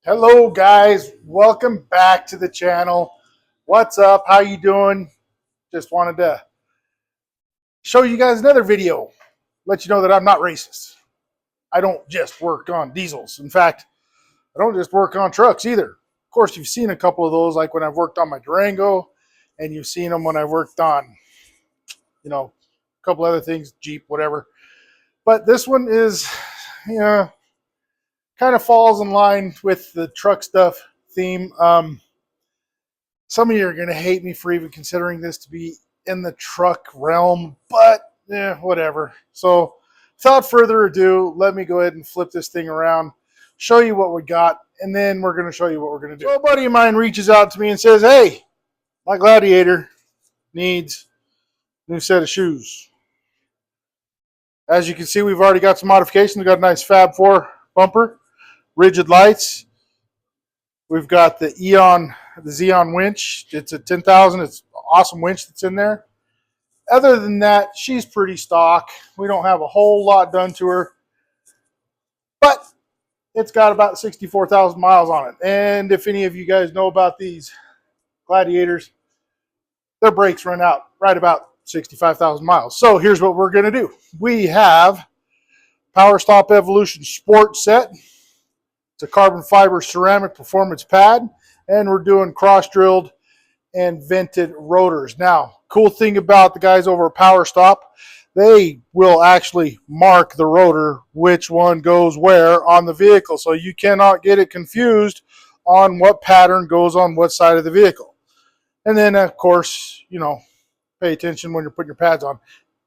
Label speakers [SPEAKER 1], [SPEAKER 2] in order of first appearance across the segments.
[SPEAKER 1] Hello guys, welcome back to the channel. What's up? How you doing? Just wanted to show you guys another video. Let you know that I'm not racist. I don't just work on diesels. In fact, I don't just work on trucks either. Of course, you've seen a couple of those like when I've worked on my Durango, and you've seen them when I worked on, a couple other things, Jeep, whatever. But this one is, kind of falls in line with the truck stuff theme. Some of you are going to hate me for even considering this to be in the truck realm, but whatever. So without further ado, let me go ahead and flip this thing around, show you what we got, and then we're going to show you what we're going to do. So a buddy of mine reaches out to me and says, hey, my Gladiator needs a new set of shoes. As you can see, we've already got some modifications. We've got a nice Fab 4 bumper, rigid lights. We've got the Xeon winch. It's a 10,000. It's an awesome winch that's in there. Other than that, she's pretty stock. We don't have a whole lot done to her, but it's got about 64,000 miles on it. And if any of you guys know about these Gladiators, their brakes run out right about 65,000 miles. So here's what we're going to do. We have Powerstop Evolution Sport Set. It's a carbon fiber ceramic performance pad, and we're doing cross-drilled and vented rotors. Now, cool thing about the guys over at Powerstop, they will actually mark the rotor, which one goes where on the vehicle, so you cannot get it confused on what pattern goes on what side of the vehicle. And then, of course, pay attention when you're putting your pads on.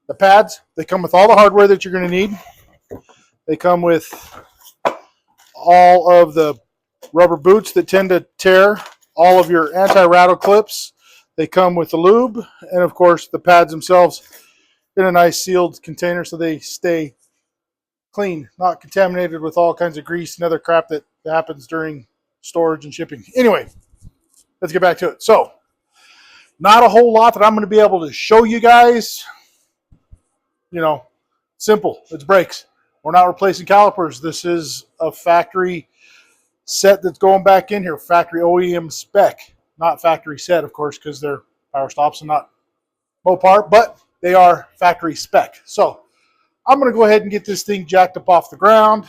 [SPEAKER 1] The pads, they come with all the hardware that you're going to need. They come with all of the rubber boots that tend to tear, all of your anti-rattle clips. They come with the lube, and of course the pads themselves in a nice sealed container so they stay clean, not contaminated with all kinds of grease and other crap that happens during storage and shipping. Anyway, let's get back to it. So, not a whole lot that I'm going to be able to show you guys. Simple. It's brakes. We're not replacing calipers. This is a factory set that's going back in here. Factory OEM spec. Not factory set, of course, because they're Powerstops and not Mopar, but they are factory spec. So I'm going to go ahead and get this thing jacked up off the ground,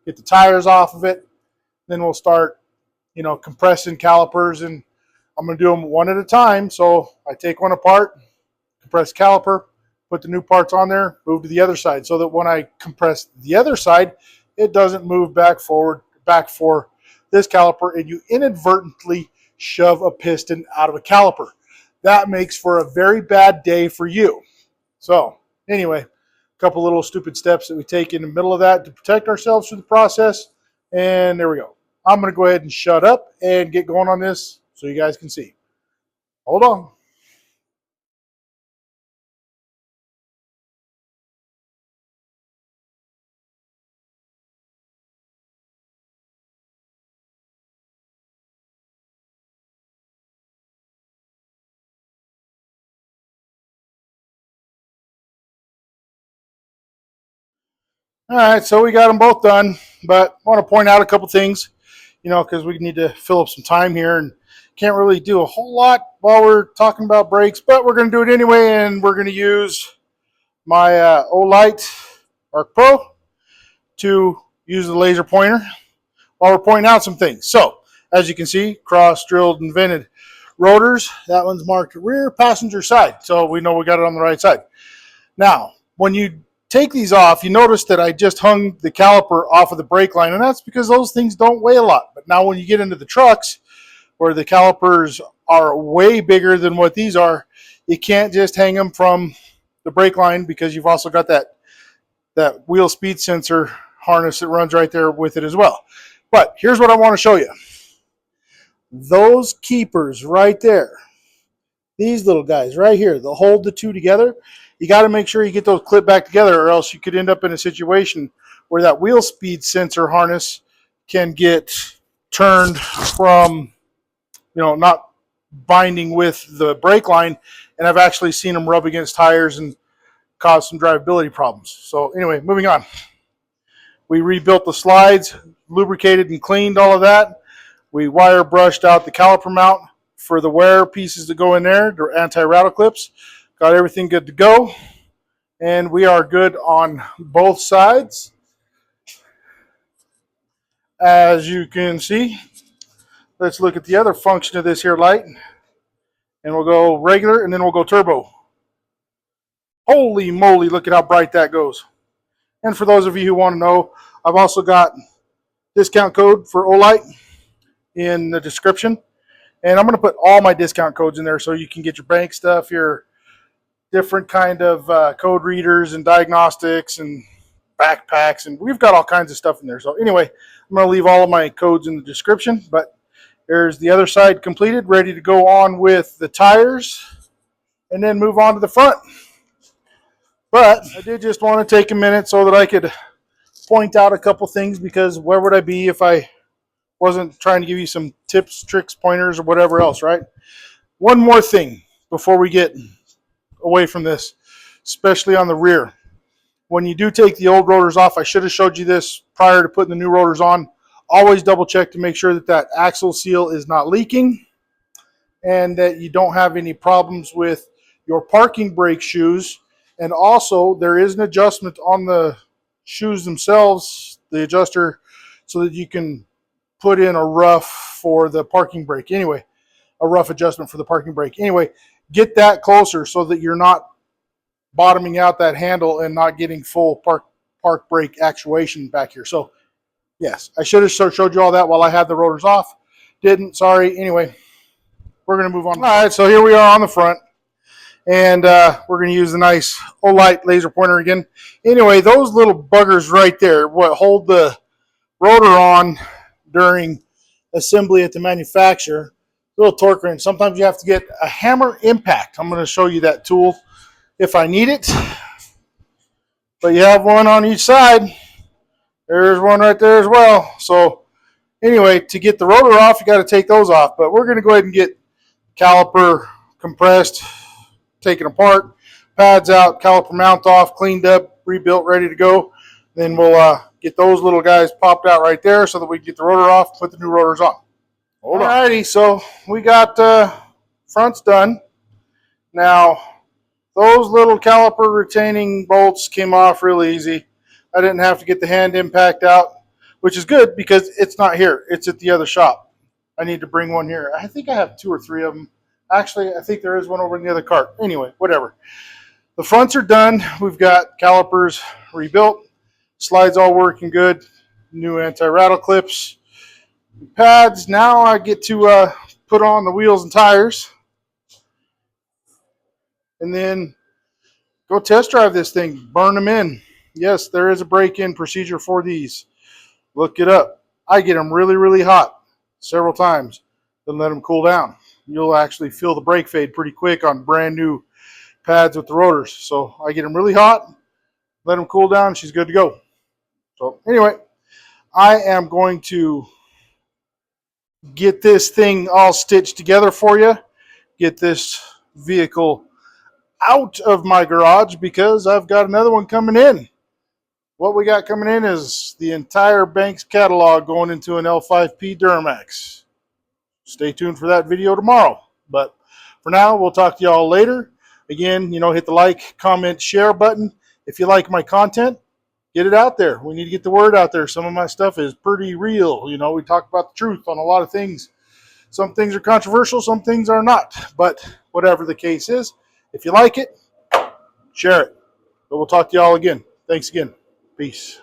[SPEAKER 1] get the tires off of it. Then we'll start, compressing calipers, and I'm going to do them one at a time. So I take one apart, compress caliper, put the new parts on there, move to the other side, so that when I compress the other side, it doesn't move back for this caliper, and you inadvertently shove a piston out of a caliper. That makes for a very bad day for you. So anyway, a couple little stupid steps that we take in the middle of that to protect ourselves through the process, and there we go. I'm going to go ahead and shut up and get going on this so you guys can see. Hold on. All right, so we got them both done, but I want to point out a couple things, because we need to fill up some time here and can't really do a whole lot while we're talking about brakes, but we're going to do it anyway, and we're going to use my Olight Arc Pro to use the laser pointer while we're pointing out some things. So, as you can see, cross-drilled and vented rotors. That one's marked rear passenger side, so we know we got it on the right side. Now, when you take these off, you notice that I just hung the caliper off of the brake line, and that's because those things don't weigh a lot. But now when you get into the trucks where the calipers are way bigger than what these are, you can't just hang them from the brake line, because you've also got that wheel speed sensor harness that runs right there with it as well. But here's what I want to show you. Those keepers right there, these little guys right here, they'll hold the two together. You got to make sure you get those clipped back together, or else you could end up in a situation where that wheel speed sensor harness can get turned from, not binding with the brake line, and I've actually seen them rub against tires and cause some drivability problems. So anyway, moving on. We rebuilt the slides, lubricated and cleaned all of that. We wire brushed out the caliper mount for the wear pieces that go in there, the anti-rattle clips. Got everything good to go. And we are good on both sides. As you can see, let's look at the other function of this here light. And we'll go regular and then we'll go turbo. Holy moly, look at how bright that goes. And for those of you who want to know, I've also got discount code for Olight in the description. And I'm going to put all my discount codes in there so you can get your bank stuff, your different kind of code readers and diagnostics and backpacks. And we've got all kinds of stuff in there. So anyway, I'm going to leave all of my codes in the description. But there's the other side completed, ready to go on with the tires and then move on to the front. But I did just want to take a minute so that I could point out a couple things, because where would I be if I wasn't trying to give you some tips, tricks, pointers, or whatever else, right? One more thing before we get away from this, especially on the rear. When you do take the old rotors off, I should have showed you this prior to putting the new rotors on. Always double check to make sure that that axle seal is not leaking and that you don't have any problems with your parking brake shoes. And also, there is an adjustment on the shoes themselves, the adjuster, so that you can put in a rough for the parking brake. Anyway, a rough adjustment for the parking brake. Anyway, get that closer so that you're not bottoming out that handle and not getting full park brake actuation back here. So, yes, I should have showed you all that while I had the rotors off. Didn't, sorry. Anyway, we're going to move on. All right, so here we are on the front. And we're going to use the nice Olight laser pointer again. Anyway, those little buggers right there, what hold the rotor on during assembly at the manufacturer, little torque wrench. Sometimes you have to get a hammer impact. I'm going to show you that tool if I need it. But you have one on each side. There's one right there as well. So anyway, to get the rotor off, you got to take those off. But we're going to go ahead and get caliper compressed, taken apart, pads out, caliper mount off, cleaned up, rebuilt, ready to go. Then we'll get those little guys popped out right there so that we can get the rotor off, put the new rotors on. Alrighty, so we got fronts done. Now, those little caliper retaining bolts came off real easy. I didn't have to get the hand impact out, which is good because it's not here. It's at the other shop. I need to bring one here. I think I have 2 or 3 of them. Actually, I think there is one over in the other cart. Anyway, whatever. The fronts are done. We've got calipers rebuilt. Slides all working good. New anti-rattle clips. Pads. Now I get to put on the wheels and tires. And then go test drive this thing. Burn them in. Yes, there is a break-in procedure for these. Look it up. I get them really, really hot several times. Then let them cool down. You'll actually feel the brake fade pretty quick on brand new pads with the rotors. So I get them really hot, let them cool down, she's good to go. So anyway, I am going to get this thing all stitched together for you, get this vehicle out of my garage because I've got another one coming in. What we got coming in is the entire Banks catalog going into an L5P Duramax. Stay tuned for that video tomorrow. But for now, we'll talk to y'all later. Again, hit the like, comment, share button. If you like my content, get it out there. We need to get the word out there. Some of my stuff is pretty real. We talk about the truth on a lot of things. Some things are controversial, some things are not. But whatever the case is, if you like it, share it. But we'll talk to y'all again. Thanks again. Peace.